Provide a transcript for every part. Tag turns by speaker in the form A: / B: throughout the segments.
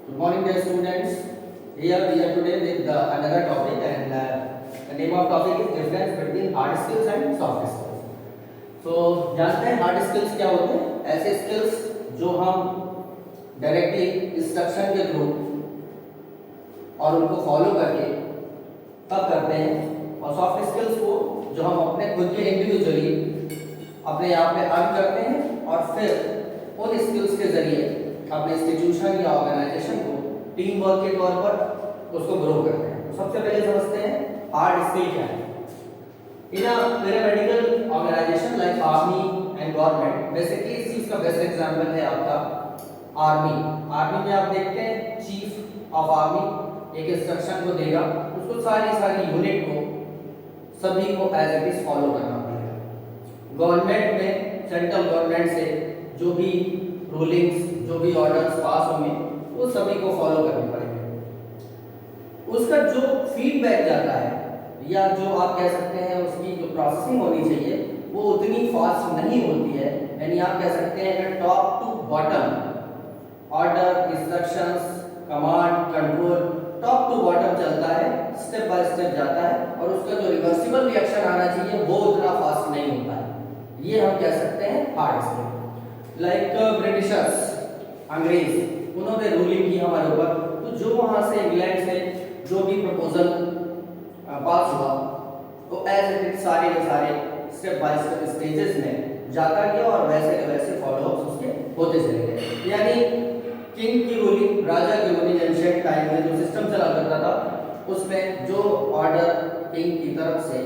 A: Good morning, dear students. Here we are today with another topic, and the name of topic is difference between hard skills and soft skills. So जानते हैं hard skills क्या होते हैं? ऐसे skills जो हम directly instruction के through और उनको फॉलो करके तब करते हैं, और सॉफ्ट स्किल्स को जो हम अपने खुद के इंडिविजुअली अपने आप में अर्न करते हैं और फिर उन स्किल्स के जरिए अपने इंस्टीट्यूशन या ऑर्गेनाइजेशन को टीम वर्क के तौर पर उसको ग्रो करते हैं। तो सबसे पहले समझते हैं हार्ड स्किल क्या है। In a paramedical organisation like army and government, basically इस चीज का बेस्ट एग्जांपल है आपका आर्मी। आर्मी में आप देखते हैं चीफ ऑफ आर्मी एक इंस्ट्रक्शन को देगा, उसको सारी यूनिट को सभी को एज इट इज फॉलो करना पड़ेगा। गवर्नमेंट में सेंट्रल गवर्नमेंट से जो भी रूलिंग्स, जो भी ऑर्डर्स पास होंगे वो सभी को फॉलो करने पड़ेंगे। उसका जो फीडबैक जाता है या जो आप कह सकते हैं उसकी जो प्रोसेसिंग होनी चाहिए वो उतनी फास्ट नहीं होती है। यानी आप कह सकते हैं top to bottom order, instructions, command, control top to bottom चलता है, स्टेप बाय स्टेप जाता है, और उसका जो रिवर्सिबल रिएक्शन आना चाहिए वो उतना फास्ट नहीं होता है। ये हम कह सकते हैं हार्ड स्किल। लाइक ब्रिटिशर्स, अंग्रेज, उन्होंने रूलिंग की हमारे ऊपर, तो जो वहां से इंग्लैंड से जो भी प्रपोजल पास हुआ तो एज इट इज सारे के सारे स्टेप बाय स्टेप स्टेजेस में जाता गया और वैसे के वैसे फॉलोअप्स उसके होते चले गए। यानी किंग की रूलिंग, राजा की रूलिंग एंशिएंट टाइम में जो सिस्टम चला करता था उसमें जो ऑर्डर किंग की तरफ से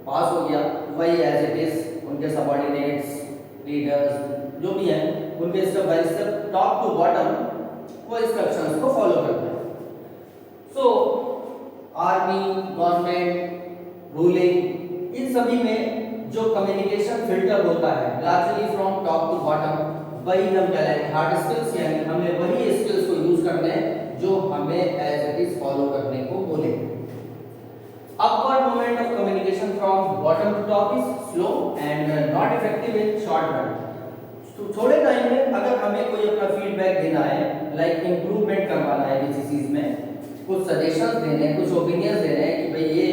A: पास हो गया वही एज इट इज उनके सबऑर्डिनेट्स, लीडर्स जो भी हैं उनके step by step top to bottom वो इंस्ट्रक्शंस को फॉलो करते हैं। सो आर्मी, गवर्नमेंट, रूलिंग, इन सभी में जो कम्युनिकेशन फिल्टर होता है largely from top to bottom, वही हम कहलाएंगे हार्ड स्किल्स। यानी हमें वही स्किल्स को यूज करने हैं जो हमें एज इट इज फॉलो करने को बोले। Upward movement of communication from bottom to top is slow and not effective in short run. तो थोड़े टाइम में अगर हमें कोई अपना फीडबैक देना है, लाइक इम्प्रूवमेंट करवाना है किसी चीज में, कुछ सजेशंस देने हैं, कुछ ओपिनियंस देने हैं कि भाई ये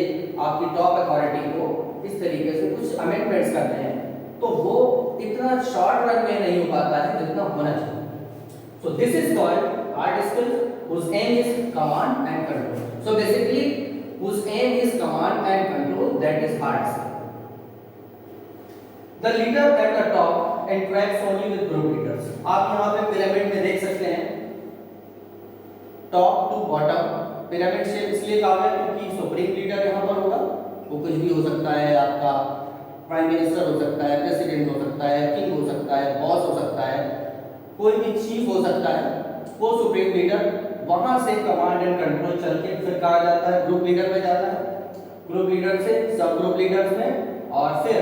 A: आपकी टॉप अथॉरिटी को इस तरीके से कुछ अमेंडमेंट्स करने हैं, तो वो इतना शॉर्ट रन में नहीं हो पाता है जितना होना चाहिए। So this is called hard skill whose aim is command and control. So basically whose aim is command and control, that is hard skill. The leader at the top interacts only with group leaders. आप यहाँ पे pyramid में देख सकते हैं top to bottom pyramid shape इसलिए कहा गया क्योंकि सुप्रीम लीडर यहाँ पर होगा, वो कुछ भी हो सकता है, आपका प्राइम मिनिस्टर हो सकता है, प्रेसिडेंट हो सकता है, किंग हो सकता है, बॉस हो सकता है, कोई भी चीफ हो सकता है, वो सुप्रीम लीडर वहां से कमांड एंड कंट्रोल चल के फिर कहा जाता है ग्रुप लीडर में जाता है, ग्रुप लीडर से सब ग्रुप लीडर्स में और फिर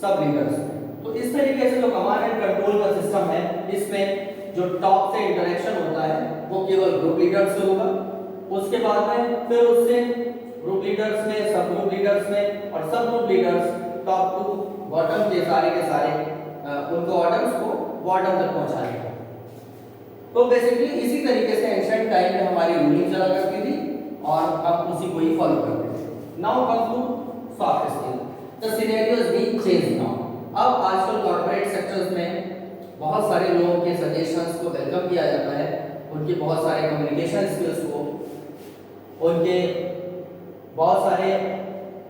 A: सब लीडर्स में। तो इस तरीके से जो कमांड एंड कंट्रोल का सिस्टम है इसमें जो टॉप से इंटरेक्शन होता है वो केवल ग्रुप लीडर्स से होगा, उसके बाद में फिर उससे ग्रुप लीडर्स में, सब ग्रुप लीडर्स में, और सब group leaders top to bottom के सारे उनको ऑर्डर्स को बॉटम तक पहुंचाएंगे। तो बेसिकली इसी तरीके से एंशिएंट टाइम में हमारी रूलिंग चला करती थी और हम उसी को ही फॉलो करते थे। Now come to soft skill, the scenario is being changed now. अब आजकल कॉर्पोरेट सेक्टर्स में बहुत सारे लोगों के सजेशंस को वेलकम किया जाता है, उनके बहुत सारे कम्युनिकेशन स्किल्स को, उनके बहुत सारे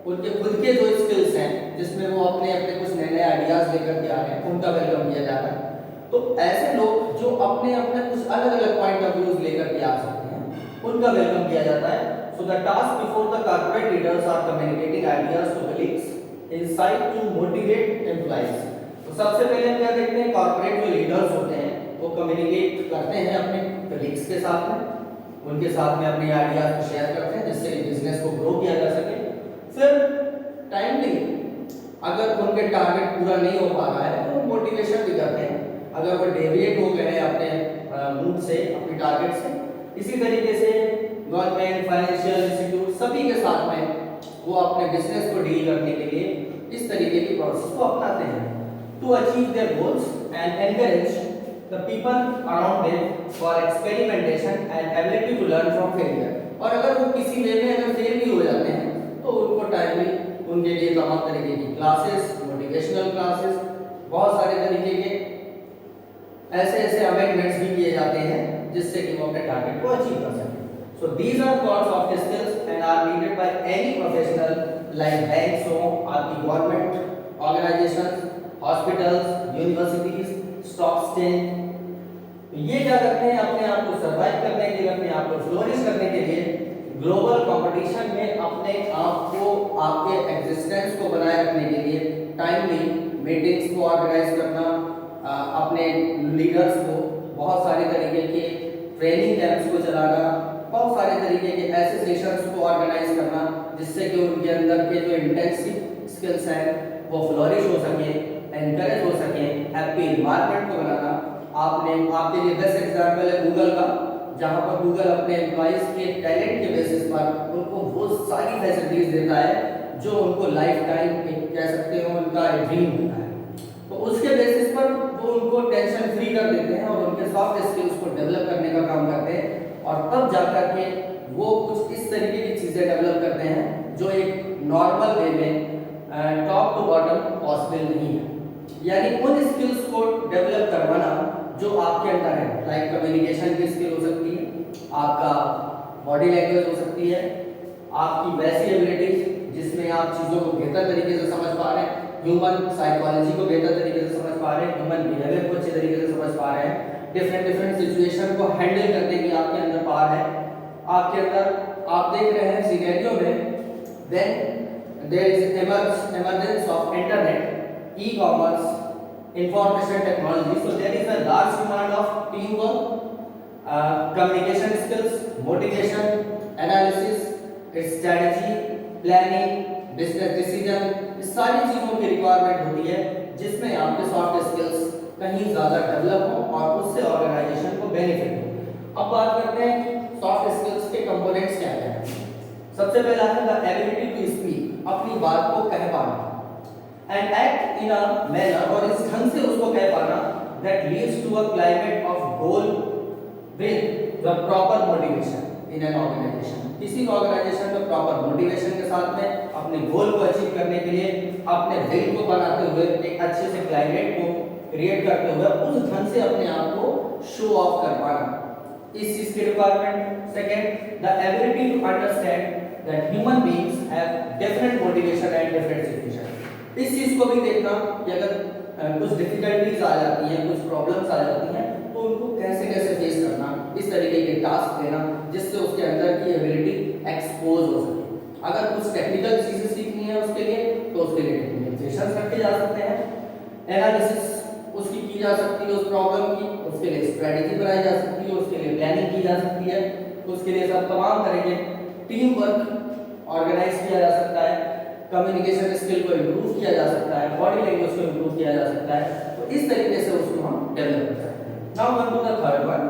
A: उनके खुद के जो स्किल्स हैं जिसमें वो अपने अपने कुछ नए नए आइडियाज लेकर के आ रहे हैं उनका वेलकम किया जाता है। तो ऐसे लोग जो अपने अपने कुछ अलग अलग पॉइंट ऑफ व्यूज लेकर के आ सकते हैं उनका वेलकम किया जाता है। So the task before the corporate leaders are communicating ideas to colleagues insight to motivate employees. तो सबसे पहले हम क्या देखते हैं, कॉर्पोरेट जो लीडर्स होते हैं वो कम्युनिकेट करते हैं अपने कलीग्स के साथ में, उनके साथ में अपने आइडियाज को शेयर करते हैं जिससे बिजनेस को ग्रो किया जा सके। फिर टाइमली अगर उनके टारगेट पूरा नहीं हो पा रहा है तो मोटिवेशन भी करते हैं, अगर वो डेविएट हो गए हैं अपने मूड से, अपने टारगेट से। इसी तरीके से गवर्नमेंट, फाइनेंशियल इंस्टीट्यूट सभी के साथ में वो अपने बिजनेस को डील करने के लिए इस तरीके की प्रोसेस को अपनाते हैं to achieve their goals and encourage the people around them for experimentation and ability to learn from failure. और अगर वो किसी वे में अगर फेल भी हो जाते हैं तो उनको टाइमली उनके लिए तमाम तरीके की क्लासेस, मोटिवेशनल क्लासेस, बहुत सारे तरीके के ऐसे अमेंडमेंट्स भी किए जाते हैं जिससे कि वो अपने टारगेट को अचीव कर सकें। So these are called soft skills and are needed by any professional like banks हो, आपकी government organisations, hospitals, universities, stock exchange. ये क्या करते हैं, अपने आप को सर्वाइव करने के लिए, अपने आप को फ्लोरिश करने के लिए, ग्लोबल कंपटीशन में अपने आप को, आपके एग्जिस्टेंस को बनाए रखने के लिए टाइमली मीटिंग्स को ऑर्गेनाइज करना, अपने लीडर्स को बहुत सारे तरीके के ट्रेनिंग कैंप्स को चलाना, बहुत सारे तरीके के ऐसे सेशंस को ऑर्गेनाइज करना जिससे कि उनके अंदर के जो इंटेंसिव स्किल्स हैं वो फ्लोरिश हो सके, एनकरेज हो सके, हैप्पी इन्वायरमेंट को बनाना। आपके लिए बेस्ट एग्जांपल है गूगल का, जहां पर गूगल अपने एम्प्लॉइज के टैलेंट के बेसिस पर उनको वो सारी फैसिलिटीज देता है जो उनको लाइफ टाइम कह सकते हो उनका ड्रीम होता है। तो उसके बेसिस पर वो उनको टेंशन फ्री कर देते हैं और उनके सॉफ्ट स्किल्स को डेवलप करने का काम करते हैं, और तब जाकर के वो कुछ इस तरीके की चीज़ें डेवलप करते हैं जो एक नॉर्मल वे में टॉप टू बॉटम पॉसिबल नहीं है। यानी उन स्किल्स को डेवलप करवाना जो आपके अंदर है, लाइक कम्युनिकेशन की स्किल हो सकती है, आपका बॉडी लैंग्वेज हो सकती है, आपकी वैसी एबिलिटीज जिसमें आप चीज़ों को बेहतर तरीके से समझ पा रहे हैं, ह्यूमन साइकोलॉजी को बेहतर तरीके से समझ पा रहे हैं, ह्यूमन बिहेवियर को अच्छे तरीके से समझ पा रहे हैं, डिफरेंट सिचुएशन को हैंडल करने की आपके अंदर पावर है। आपके अंदर आप देख रहे हैं सिनेरियो में then there is emergence of internet, e-commerce, information technology, so there is a large demand of teamwork, communication skills, motivation, analysis, strategy, planning, business decision, इस सारी चीजों की रिक्वायरमेंट होती है जिसमें आपके सॉफ्ट स्किल्स कहीं ज़्यादा डेवलप हो और उससे ऑर्गेनाइजेशन को बेनिफिट हो। अब बात करते हैं कि सॉफ्ट स्किल्स के कंपोनेंट्स क्या क्या हैं। सबसे पहला है द एबिलिटी टू स्पीक, अपनी बात को कह पाना, and act in a manner, और इस ढंग से उसको कह पाना that leads to a climate of goal with the proper motivation in an organisation. किसी ऑर्गेनाइजेशन में प्रॉपर मोटिवेशन के साथ में अपने गोल को अचीव करने के लिए अपने दिल को बनाते हुए एक अच्छे से क्लाइमेट को क्रिएट करते हुए उस ढंग से अपने आप को शो ऑफ कर पाना, इस चीज की requirement. Second, the ability to understand that human beings have different motivation and different situation. इस चीज को भी देखना कि अगर कुछ डिफिकल्टीज आ जाती हैं, कुछ प्रॉब्लम्स आ जाती हैं, तो उनको कैसे कैसे फेस करना, इस तरीके के टास्क देना जिससे उसके अंदर की एबिलिटी एक्सपोज हो सके। अगर कुछ टेक्निकल चीजें सीखनी है उसके लिए तो उसके लिए टेक्निकल सेशंस रखे जा सकते हैं, एनालिसिस उसकी की जा सकती है उस प्रॉब्लम की, उसके लिए स्ट्रेटजी बनाई जा सकती है, उसके लिए प्लानिंग की जा सकती है, उसके लिए सब तमाम तरह के टीम वर्क ऑर्गेनाइज किया जा सकता है, कम्युनिकेशन स्किल को इम्प्रूव किया जा सकता है, बॉडी लैंग्वेज को इम्प्रूव किया जा सकता है। तो इस तरीके से उसको हम डेवलप कर सकते हैं। Now come to the third one,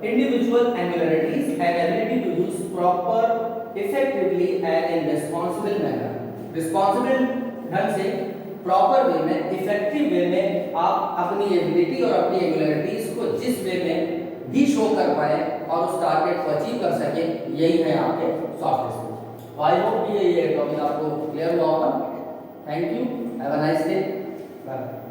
A: individual angularities and ability to use proper effectively and in responsible manner. Responsible ढंग से, प्रॉपर वे में, इफेक्टिव वे में आप अपनी एबिलिटी और अपनी एंगुलरिटीज को जिस वे में भी शो कर पाए और उस टारगेट को अचीव कर सके, यही है आपके सॉफ्ट स्किल्स। आई होप कि ये टॉपिक आपको क्लियर हुआ होगा। Thank you, have a nice day, bye.